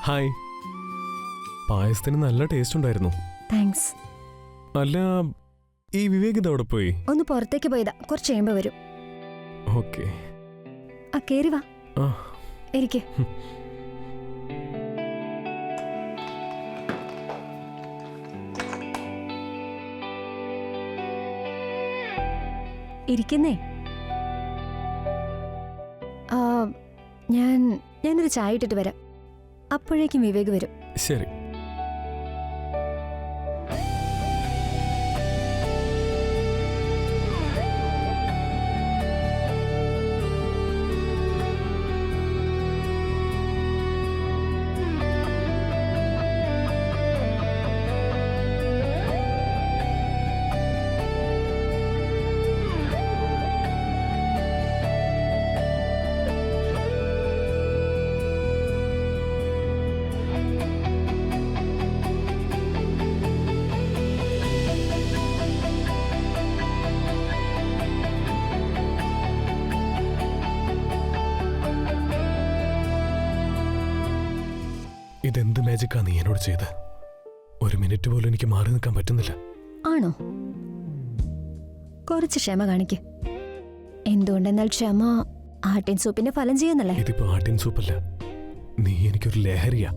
Hi. പായസത്തിന് നല്ല taste ഉണ്ടായിരുന്നു. Thanks. അല്ല, ഈ വിവേക് ഇതവിടെ പോയി? ഒന്ന് പുറത്തേക്ക് പോയതാ, കുറച്ച് കഴിയുമ്പോ വരും. ഓക്കെ. ആ കേറി വാ. ആ ഇരിക്ക്. ഇരിക്കുന്നേ. ഞാനൊരു ചായ ഇട്ടിട്ട് വരാം. അപ്പോഴേക്കും വിവേക് വരും. ശരി. ഇതെന്ത് മാജിക്കാ നീ എന്നോട് ചെയ്ത്? ഒരു മിനിറ്റ് പോലും എനിക്ക് മാറി നിൽക്കാൻ പറ്റുന്നില്ല. ആണോ? കുറച്ച് ക്ഷമ കാണിക്ക്. എന്തുകൊണ്ടെന്നാൽ ക്ഷമ ആട്ടിൻ സൂപ്പിന്റെ ഫലം ചെയ്യുന്നല്ലേ. ഇതിപ്പോ ആട്ടിൻ സൂപ്പല്ല, നീ എനിക്കൊരു ലഹരിയാ.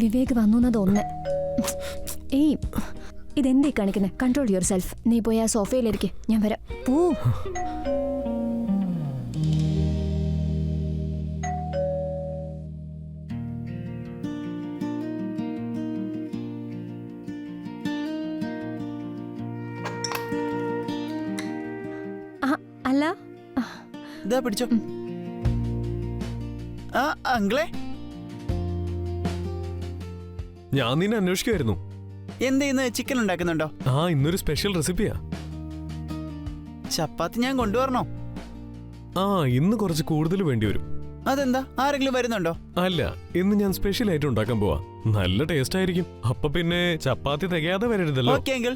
വിവേക് വന്നു എന്നത് ഒന്ന്. ഏയ്, ഇതെന്തേ കാണിക്കുന്നേ? Control your self. നീ പോയി ആ സോഫയിലിരിക്കെ, ഞാൻ വരാം. പോ. അല്ല, ഇതാ പിടിച്ചോ. ആ അങ്കിളെ, ഞാൻ നിന്നെ അന്വേഷിക്കുമായിരുന്നു. എന്ത് ഇന്ന് ചിക്കൻ ഉണ്ടാക്കുന്നുണ്ടോ? ആ, ഇന്നൊരു സ്പെഷ്യൽ റെസിപ്പിയാ. ചപ്പാത്തി ഞാൻ കൊണ്ടുവരണോ? ആ, ഇന്ന് കുറച്ച് കൂടുതൽ വേണ്ടി വരും. അതെന്താ, ആരെങ്കിലും വരുന്നുണ്ടോ? അല്ല, ഇന്ന് ഞാൻ സ്പെഷ്യൽ ആയിട്ട് ഉണ്ടാക്കാൻ പോവാ. നല്ല ടേസ്റ്റ് ആയിരിക്കും. അപ്പൊ പിന്നെ ചപ്പാത്തി തികയാതെ വരരുതല്ലോ. Okay uncle.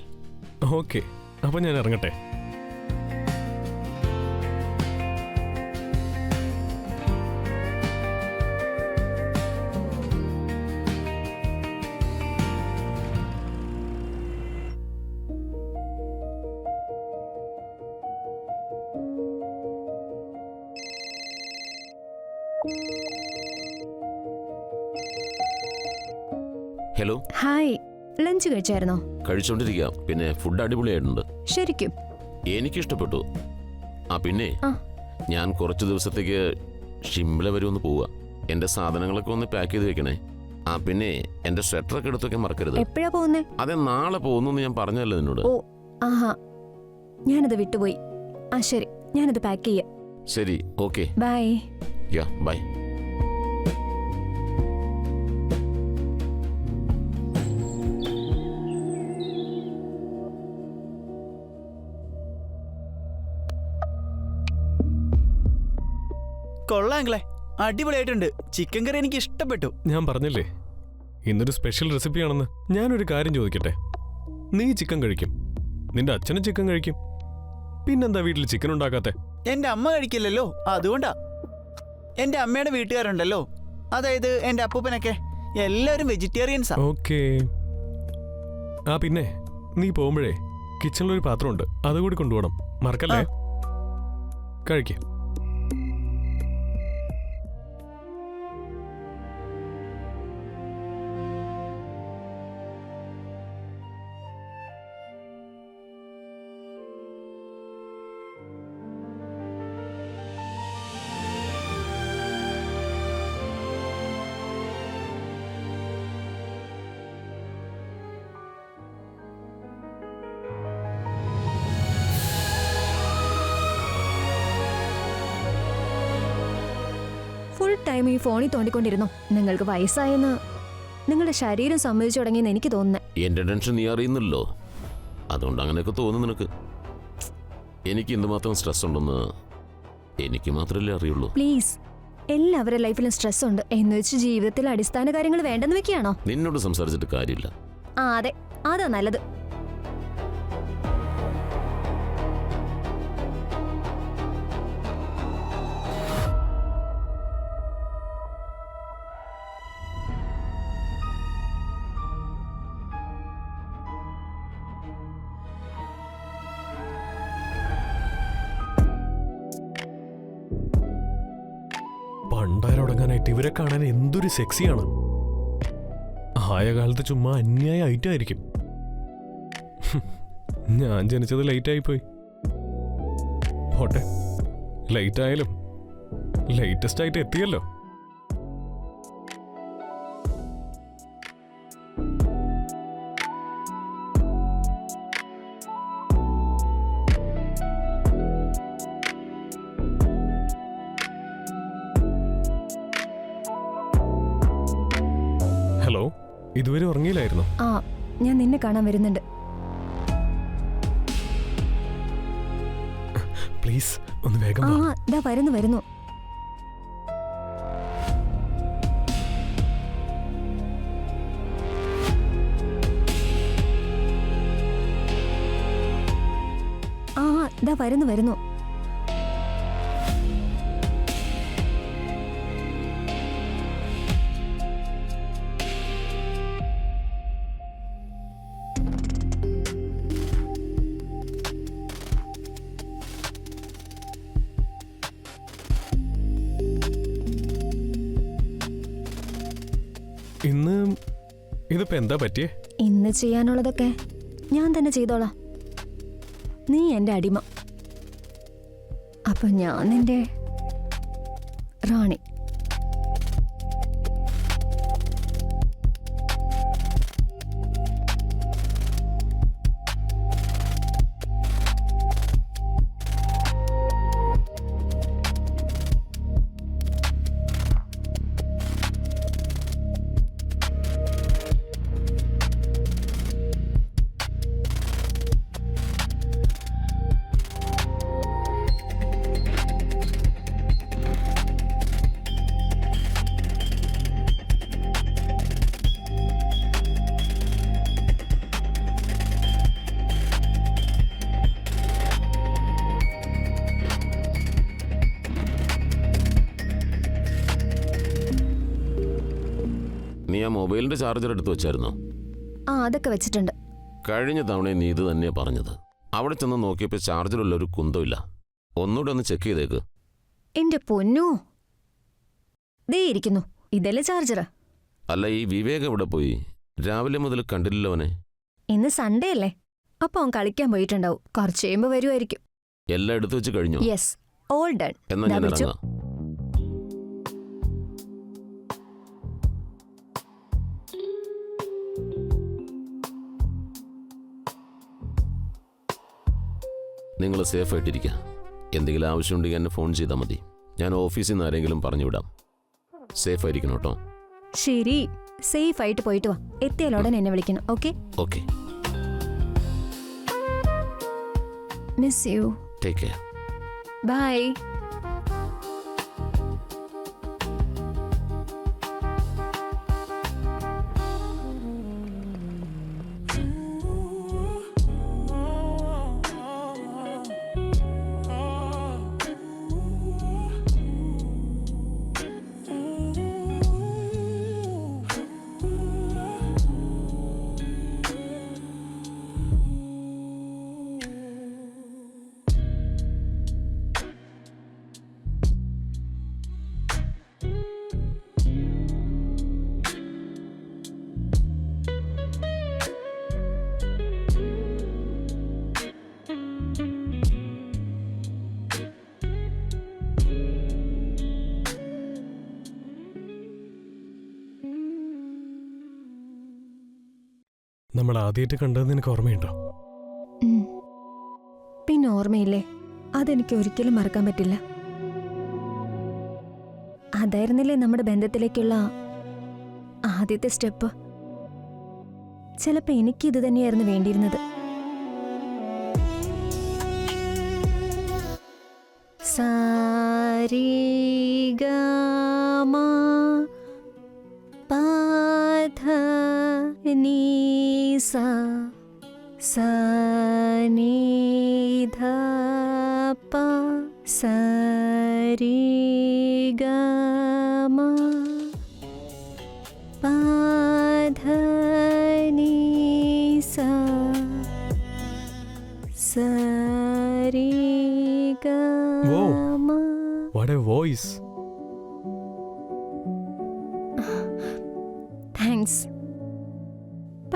ഓക്കെ, അപ്പൊ ഞാൻ ഇറങ്ങട്ടെ. ഹലോ. ഹായ്. ലഞ്ച് കഴിച്ചായിരുന്നോ? കഴിച്ചോണ്ടിരിക്കാം. പിന്നെ ഫുഡ് അടിപൊളിയായിട്ടുണ്ട്. ശരിക്കും? എനിക്കിഷ്ടപ്പെട്ടു. പിന്നെ ഞാൻ കുറച്ച് ദിവസത്തേക്ക് ഷിംല വരെ ഒന്ന് പോവുക. എന്റെ സാധനങ്ങളൊക്കെ ഒന്ന് പാക്ക് ചെയ്ത് വെക്കണേ. പിന്നെ എന്റെ സ്വെറ്ററൊക്കെ എടുത്തൊക്കെ മറക്കരുത്. എപ്പോഴാ പോകുന്നേ? അതെ, നാളെ പോകുന്നു ഞാൻ പറഞ്ഞല്ലോ നിന്നോട്. ഓ, ആഹാ, ഞാനത് വിട്ടുപോയി. ആ ശരി, ഞാനത് പാക്ക് ചെയ്യാം. ശരി, ഓക്കെ. ബൈ. Yeah, bye. കൊള്ളാങ്കിളെ, അടിപൊളിയായിട്ടുണ്ട്. ചിക്കൻ കറി എനിക്ക് ഇഷ്ടപ്പെട്ടു. ഞാൻ പറഞ്ഞില്ലേ ഇന്നൊരു സ്പെഷ്യൽ റെസിപ്പിയാണെന്ന്. ഞാനൊരു കാര്യം ചോദിക്കട്ടെ? നീ ചിക്കൻ കഴിക്കും, നിന്റെ അച്ഛനും ചിക്കൻ കഴിക്കും, പിന്നെന്താ വീട്ടിൽ ചിക്കൻ ഉണ്ടാക്കാത്തെ? എന്റെ അമ്മ കഴിക്കില്ലല്ലോ, അതുകൊണ്ടാ. എന്റെ അമ്മയുടെ വീട്ടുകാരുണ്ടല്ലോ, അതായത് എന്റെ അപ്പൂപ്പനൊക്കെ, എല്ലാവരും വെജിറ്റേറിയൻസാ. ഓക്കേ. പിന്നെ നീ പോകുമ്പോഴേ കിച്ചണിലൊരു പാത്രമുണ്ട്, അതുകൂടി കൊണ്ടുപോകണം, മറക്കല്ലേ. കഴിക്കേ. ഫുൾ ടൈം ഈ ഫോണിൽ തോണ്ടിക്കൊണ്ടിരുന്നു. നിങ്ങൾക്ക് വയസ്സായെന്ന് നിങ്ങളുടെ ശരീരം സമ്മതിച്ചു തുടങ്ങിയെന്ന് എനിക്ക് തോന്നുന്നു. എന്റെ ടെൻഷൻ നീ അറിയുന്നില്ലോ, അതുകൊണ്ട് അങ്ങനെയൊക്കെ തോന്നുന്നു നിനക്ക്. എനിക്ക് എന്തുമാത്രം സ്ട്രെസ് ഉണ്ടെന്ന് എനിക്ക് മാത്രമല്ലേ അറിയുള്ളൂ. പ്ലീസ്, എല്ലാവരുടെ ലൈഫിലും സ്ട്രെസ് ഉണ്ട് എന്ന് വെച്ച് ജീവിതത്തിൽ അടിസ്ഥാന കാര്യങ്ങൾ വേണ്ടെന്ന് വെക്കുകയാണോ? നിന്നോട് സംസാരിച്ചിട്ട് കാര്യമില്ല. അതെ, അതാ നല്ലത്. പണ്ടാരൊടങ്ങാനായിട്ട് ഇവരെ കാണാൻ എന്തൊരു സെക്സിയാണ്. ആയ കാലത്ത് ചുമ്മാ അന്യായ ഐറ്റം ആയിരിക്കും. ഞാൻ ജനിച്ചത് ലേറ്റ് ആയിപ്പോയി. പോട്ടെ, ലേറ്റ് ആയാലും ലേറ്റസ്റ്റ് ആയിട്ട് എത്തിയല്ലോ. ഹലോ, ഇതുവരെ ഉറങ്ങിയില്ലായിരുന്നോ? ആ, ഞാൻ നിന്നെ കാണാൻ വരുന്നുണ്ട്. പ്ലീസ് ഒന്ന് വേഗം ആ വാ. ദാ വരുന്നു. ആ ദാ വരുന്നു. ഇന്ന് ഇതിപ്പോ എന്താ പറ്റിയേ? ഇന്ന് ചെയ്യാനുള്ളതൊക്കെ ഞാൻ തന്നെ ചെയ്തോളാം. നീ എൻ്റെ അടിമ, അപ്പൊ ഞാൻ നിന്റെ റാണി. നീ ആ മൊബൈലിന്റെ ചാർജർ എടുത്ത് വെച്ചായിരുന്നോ? ആ അതൊക്കെ വെച്ചിട്ടുണ്ട്. കഴിഞ്ഞ തവണ നീ ഇത് തന്നെയാ പറഞ്ഞത്. അവിടെ ചെന്ന് നോക്കിയപ്പോൾ ചാർജറുള്ള ഒരു കുന്തമില്ല. ഒന്നുകൂടെ ഒന്ന് ചെക്ക് ചെയ്തേക്ക്. എന്റെ പൊന്നു, ദേ ഇരിക്കുന്നു, ഇതല്ലേ ചാർജറ്. അല്ല, ഈ വിവേക് എവിടെ പോയി? രാവിലെ മുതൽ കണ്ടില്ലല്ലോ അവനെ. ഇന്ന് സൺഡേ അല്ലേ, അപ്പൊ അവൻ കളിക്കാൻ പോയിട്ടുണ്ടാവും. കുറച്ച് കഴിയുമ്പോ വരുമായിരിക്കും. എല്ലാം എടുത്തു വെച്ച് കഴിഞ്ഞോ? Yes, all done. എന്നാ ഞാൻ ഇറങ്ങാം. നിങ്ങൾ സേഫായിട്ടിരിക്കുക. എന്തെങ്കിലും ആവശ്യമുണ്ടെങ്കിൽ എന്നെ ഫോൺ ചെയ്താൽ മതി. ഞാൻ ഓഫീസിൽ നിന്ന് ആരെങ്കിലും പറഞ്ഞു വിടാം. സേഫായിരിക്കണം കേട്ടോ. ശരി, സേഫ് ആയിട്ട് പോയിട്ട് വാ. എത്തിയാലോടൻ എന്നെ വിളിക്കണം. Okay? Okay. Miss you. Take care. Bye. നമ്മൾ ആദ്യമായിട്ട് കണ്ടത് നിനക്ക് ഓർമ്മയുണ്ടോ? പിന്നെ ഓർമ്മയില്ലേ? അതെനിക്ക് ഒരിക്കലും മറക്കാൻ പറ്റില്ല. അതായിരുന്നില്ലേ നമ്മുടെ ബന്ധത്തിലേക്കുള്ള ആദ്യത്തെ സ്റ്റെപ്പ്. ചിലപ്പോ എനിക്ക് ഇത് തന്നെയായിരുന്നു വേണ്ടിയിരുന്നത്. സാരിഗമ പാധനീസ സനിധപ സരിഗമ പാധനീസ സരിഗമ. What a voice.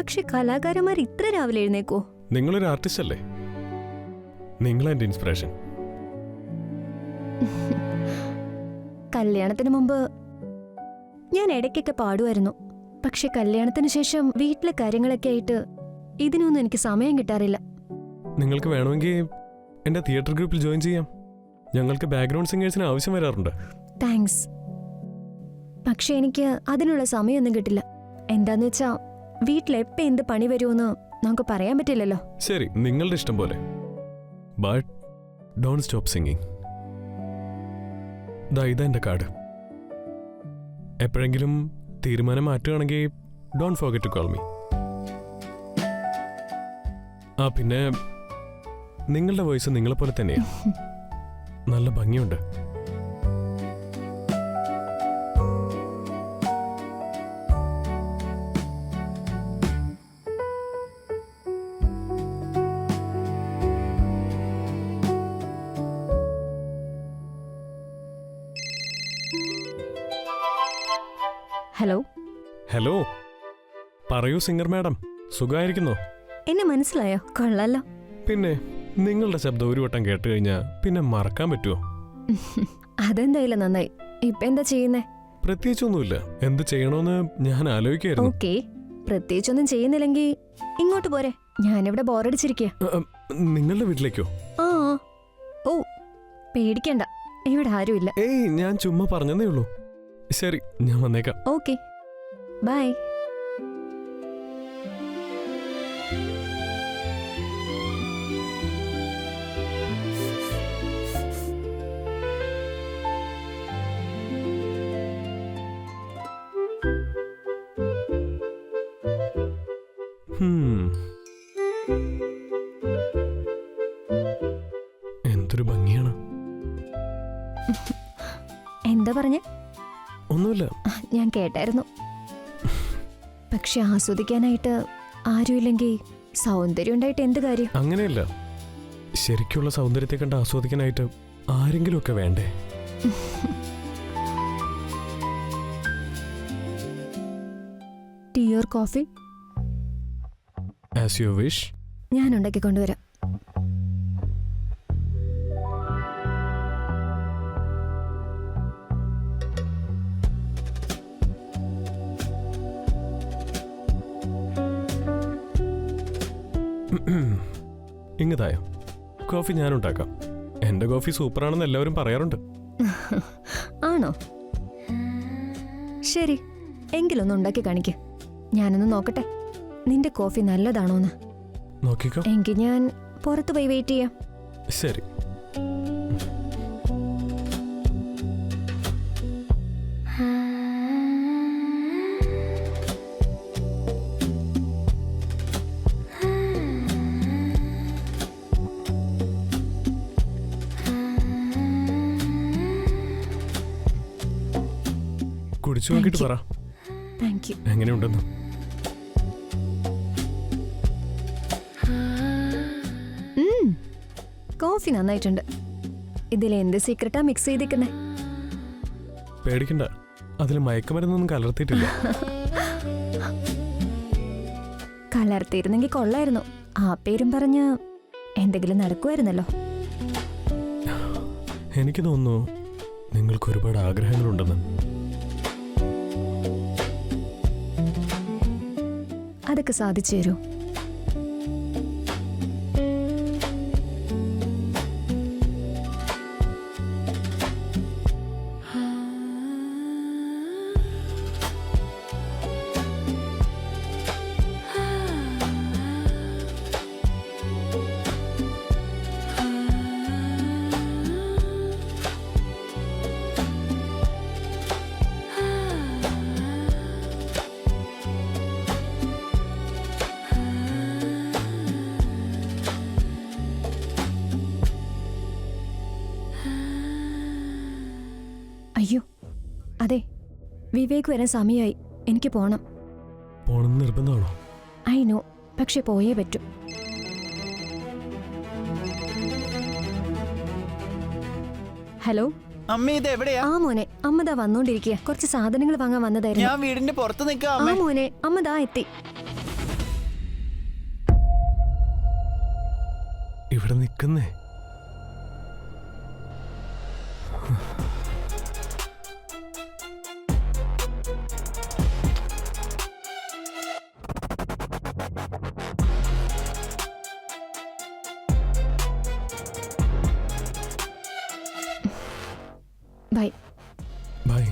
പക്ഷെ കലാകാരന്മാർ ഇത്ര രാവിലെ എഴുന്നേക്കോ? നിങ്ങളൊരു ആർട്ടിസ്റ്റ് അല്ലേ? നിങ്ങളെന്റെ ഇൻസ്പിറേഷൻ. കല്യാണത്തിന് മുമ്പ് ഞാൻ ഇടയ്ക്കൊക്കെ പാടുമായിരുന്നു. പക്ഷെ കല്യാണത്തിന് ശേഷം വീട്ടിലെ കാര്യങ്ങളൊക്കെ ആയിട്ട് ഇതിനൊന്നും എനിക്ക് സമയം കിട്ടാറില്ല. നിങ്ങൾക്ക് വേണമെങ്കിൽ എന്റെ തിയേറ്റർ ഗ്രൂപ്പിൽ ജോയിൻ ചെയ്യാം. ഞങ്ങൾക്ക് ബാക്ക്ഗ്രൗണ്ട് സിംഗേഴ്സിന് ആവശ്യം വരാറുണ്ട്. താങ്ക്സ്. പക്ഷെ എനിക്ക് അതിനുള്ള സമയമൊന്നും കിട്ടില്ല. എന്താന്ന് വെച്ചാ വീട്ടിലെപ്പോ എന്ത് പണി വരുമെന്ന് നമുക്ക് പറയാൻ പറ്റില്ലല്ലോ. ശരി, നിങ്ങളുടെ ഇഷ്ടം പോലെ. But don't stop singing. ഇതാ എന്റെ കാർഡ്. എപ്പോഴെങ്കിലും തീരുമാനം മാറ്റുകയാണെങ്കിൽ don't forget to call me. ആ പിന്നെ നിങ്ങളുടെ വോയിസ് നിങ്ങളെപ്പോലെ തന്നെയാണ്. നല്ല ഭംഗിയുണ്ട്. ഹലോ. ഹലോ, പറയൂ സിംഗർ മാഡം, സുഖമായിരിക്കുന്നോ? എന്നെ മനസ്സിലായോ? കൊള്ളാലോ. പിന്നെ നിങ്ങളുടെ ശബ്ദം ഒരു വട്ടം കേട്ട് കഴിഞ്ഞാൽ പിന്നെ മറക്കാൻ പറ്റുമോ? അതെന്തായാലും നന്നായി. ഇപ്പൊ എന്താ ചെയ്യുന്നേ? പ്രത്യേകിച്ചൊന്നുമില്ല. എന്ത് ചെയ്യണോന്ന് ഞാൻ ആലോചിക്കായിരുന്നു. ഓക്കെ, പ്രത്യേകിച്ചൊന്നും ചെയ്യുന്നില്ലെങ്കിൽ ഇങ്ങോട്ട് പോരെ. ഞാനിവിടെ ബോറടിച്ചിരിക്കുക. നിങ്ങളുടെ വീട്ടിലേക്കോ? ആ. ഓ, പേടിക്കണ്ട, ഇവിടെ ആരുമില്ല. ഏയ്, ഞാൻ ചുമ്മാ പറഞ്ഞതേ ഉള്ളൂ. ശരി, ഞാൻ വന്നേക്കാം. Okay, bye. എന്തൊരു ഭംഗിയാണ്. എന്താ പറഞ്ഞേ? ഒന്നുമില്ല. ഞാൻ കേട്ടായിരുന്നു. പക്ഷെ ആസ്വദിക്കാനായിട്ട് ആരുമില്ലെങ്കിൽ സൗന്ദര്യം ഉണ്ടായിട്ട് എന്ത് കാര്യം? അങ്ങനെയല്ല, ശരിക്കുള്ള സൗന്ദര്യത്തെ കണ്ട് ആസ്വദിക്കാനായിട്ട് ആരെങ്കിലും ഒക്കെ വേണ്ടേ? Tea or coffee? As you wish. ഞാൻ ഉണ്ടാക്കി കൊണ്ടുവരാം. ഇങ്ങതായോ, കോഫി ഞാൻ ഉണ്ടാക്കാം. എന്റെ കോഫി സൂപ്പറാണെന്ന് എല്ലാവരും പറയാറുണ്ട്. ആണോ? ശരി, എങ്കിലൊന്ന് ഉണ്ടാക്കി കാണിക്ക്. ഞാനൊന്ന് നോക്കട്ടെ നിന്റെ കോഫി നല്ലതാണോന്ന്. നോക്കിക്കോ. എങ്കിൽ ഞാൻ പുറത്ത് പോയി വെയിറ്റ് ചെയ്യാം. ശരി. കുടിച്ചു നോക്കിട്ട് പറ താങ്ക് യു. എങ്ങനെയുണ്ടെന്ന്. കോഫി നന്നായിട്ടുണ്ട്. ഇതിൽ എന്ത് സീക്രട്ടാ മിക്സ് ചെയ്തിരിക്കുന്നേ? പേടിക്കണ്ട, അതിൽ മയക്കുമരുന്നൊന്നും കലർത്തിയിട്ടില്ല. കലർത്തിയിരുന്നെങ്കിൽ കൊള്ളായിരുന്നു. ആ പേരും പറഞ്ഞ് എന്തെങ്കിലും നടക്കുമായിരുന്നല്ലോ. എനിക്ക് തോന്നുന്നു നിങ്ങൾക്ക് ഒരുപാട് ആഗ്രഹങ്ങളുണ്ടെന്ന്. അതൊക്കെ സാധിച്ചു തരൂ? അയ്യോ, അതെ, വിവേക് വരാൻ സമയമായി. എനിക്ക് പോണം. പോണം നിർബന്ധമാണോ? ഐ നോ, പക്ഷെ പോയേ പറ്റൂ. ഹലോ അമ്മ, ഇത് എവിടെയാ? ആ മോനെ, അമ്മതാ വന്നോണ്ടിരിക്കുക. കുറച്ച് സാധനങ്ങൾ വാങ്ങാൻ വന്നതായിരുന്നു. ഞാൻ വീടിന്റെ പുറത്ത് നിൽക്കാം ആ മോനെ, അമ്മതാ എത്തി. നിൽക്കുന്നേ? ബൈ. ബൈ.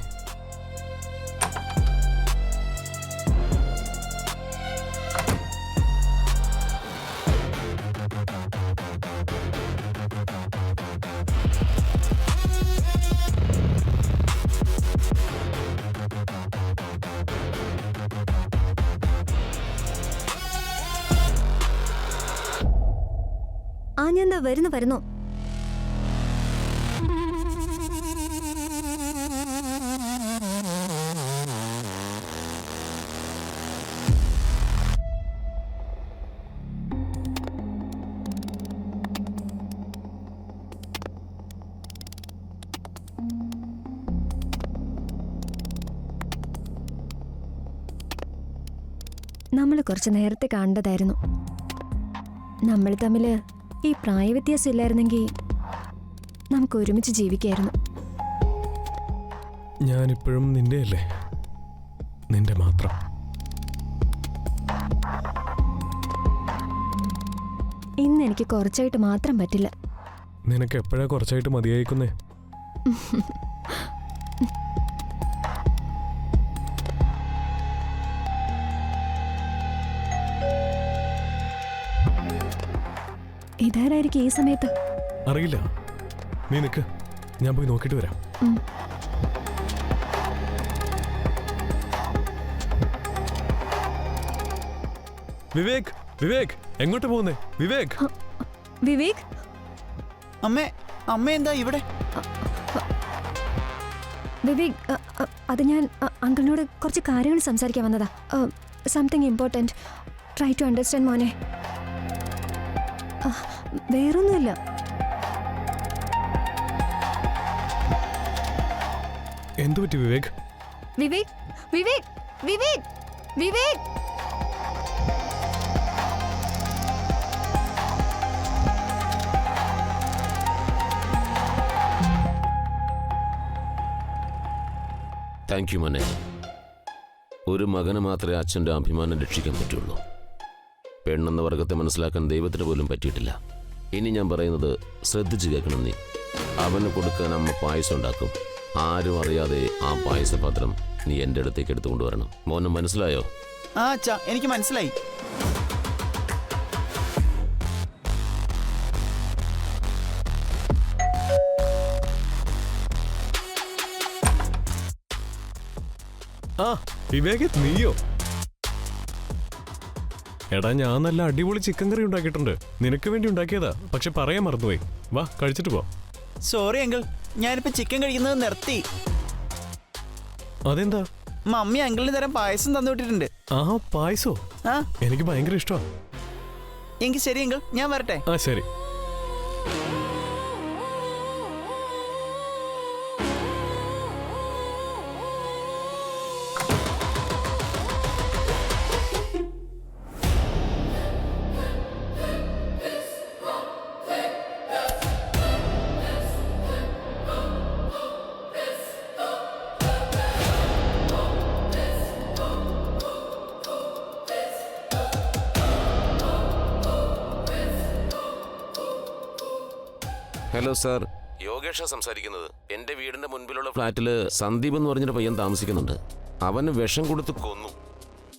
ആ ഞാൻ ദാ വരുന്നു. നമ്മൾ കുറച്ച് നേരത്തെ കണ്ടതായിരുന്നു. നമ്മൾ തമ്മിൽ ഈ പ്രായവ്യത്യാസം ഇല്ലായിരുന്നെങ്കിൽ നമുക്ക് ഒരുമിച്ച് ജീവിക്കായിരുന്നു. ഞാനിപ്പോഴും നിന്റെ അല്ലേ, നിന്റെ മാത്രം. ഇന്ന് എനിക്ക് കുറച്ചായിട്ട് മാത്രം പറ്റില്ല. നിനക്ക് എപ്പോഴാ കുറച്ചായിട്ട് മതിയായിക്കുന്നേ? ഇതാരായിരിക്കും ഈ സമയത്ത്? അറിയില്ല, നീ നിക്ക്, ഞാൻ പോയി നോക്കിയിട്ട് വരാം. വിവേക്, വിവേക് എങ്ങോട്ട് പോകുന്നേ? വിവേക്. വിവേക്, അമ്മ എന്താ ഇവിടെ? വിവേക്, അത് ഞാൻ അങ്കിളിനോട് കുറച്ച് കാര്യങ്ങൾ സംസാരിക്കാൻ വന്നതാ. Something important. Try to understand മോനെ. വേറൊന്നുമില്ല. എന്തു പറ്റി വിവേക്? വിവേക്, വിവേക്, വിവേക്, വിവേക്. താങ്ക് യു മോനെ. ഒരു മകന് മാത്രമേ അച്ഛൻ്റെ അഭിമാനം രക്ഷിക്കാൻ പറ്റുള്ളൂ. പെണ്ണെന്ന വർഗത്തെ മനസ്സിലാക്കാൻ ദൈവത്തിന് പോലും പറ്റിയിട്ടില്ല. ഇനി ഞാൻ പറയുന്നത് ശ്രദ്ധിച്ച് കേൾക്കണം നീ. അവന് കൊടുക്കാൻ അമ്മ പായസം ഉണ്ടാക്കും. ആരും അറിയാതെ ആ പായസപാത്രം നീ എൻ്റെ അടുത്തേക്ക് എടുത്തു കൊണ്ടുവരണം. മോനെ മനസ്സിലായോ? ആ അച്ഛാ, എനിക്ക് മനസ്സിലായി. ആ വിവേക്, നീയോ? എടാ, ഞാൻ നല്ല അടിപൊളി ചിക്കൻ കറി ഉണ്ടാക്കിയിട്ടുണ്ട്. നിനക്ക് വേണ്ടി ഉണ്ടാക്കിയതാ, പക്ഷെ പറയാൻ മറന്നുപോയി. വാ, കഴിച്ചിട്ട് പോ. സോറി അങ്കിൾ, ഞാനിപ്പോ ചിക്കൻ കഴിക്കുന്നത് നിർത്തി. അതെന്താ? മമ്മി അങ്കിളിന് തരം പായസം തന്നുവിട്ടിട്ടുണ്ട്. ആ പായസോ? ആ എനിക്ക് ഭയങ്കര ഇഷ്ടമാണ്. എങ്കിൽ ശരി അങ്കിൾ, ഞാൻ വരട്ടെ. ആ ശരി. ഹലോ സാർ, യോഗേഷാ സംസാരിക്കുന്നത്. എൻ്റെ വീടിൻ്റെ മുൻപിലുള്ള ഫ്ലാറ്റിൽ സന്ദീപ് എന്ന് പറഞ്ഞൊരു പയ്യൻ താമസിക്കുന്നുണ്ട്. അവന് വിഷം കൊടുത്ത് കൊന്നു.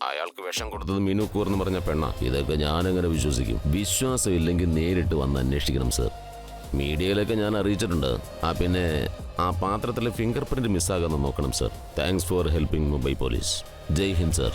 അയാൾക്ക് വിഷം കൊടുത്തത് മിനുക്കൂർ എന്ന് പറഞ്ഞ പെണ്ണ. ഇതൊക്കെ ഞാനെങ്ങനെ വിശ്വസിക്കും? വിശ്വാസം ഇല്ലെങ്കിൽ നേരിട്ട് വന്ന് അന്വേഷിക്കണം സാർ. മീഡിയയിലൊക്കെ ഞാൻ അറിയിച്ചിട്ടുണ്ട്. പിന്നെ ആ പാത്രത്തിലെ ഫിംഗർ പ്രിന്റ് മിസ്സാകാമെന്ന് നോക്കണം sir. Thanks for helping Mumbai police. ജയ് ഹിന്ദ് സാർ.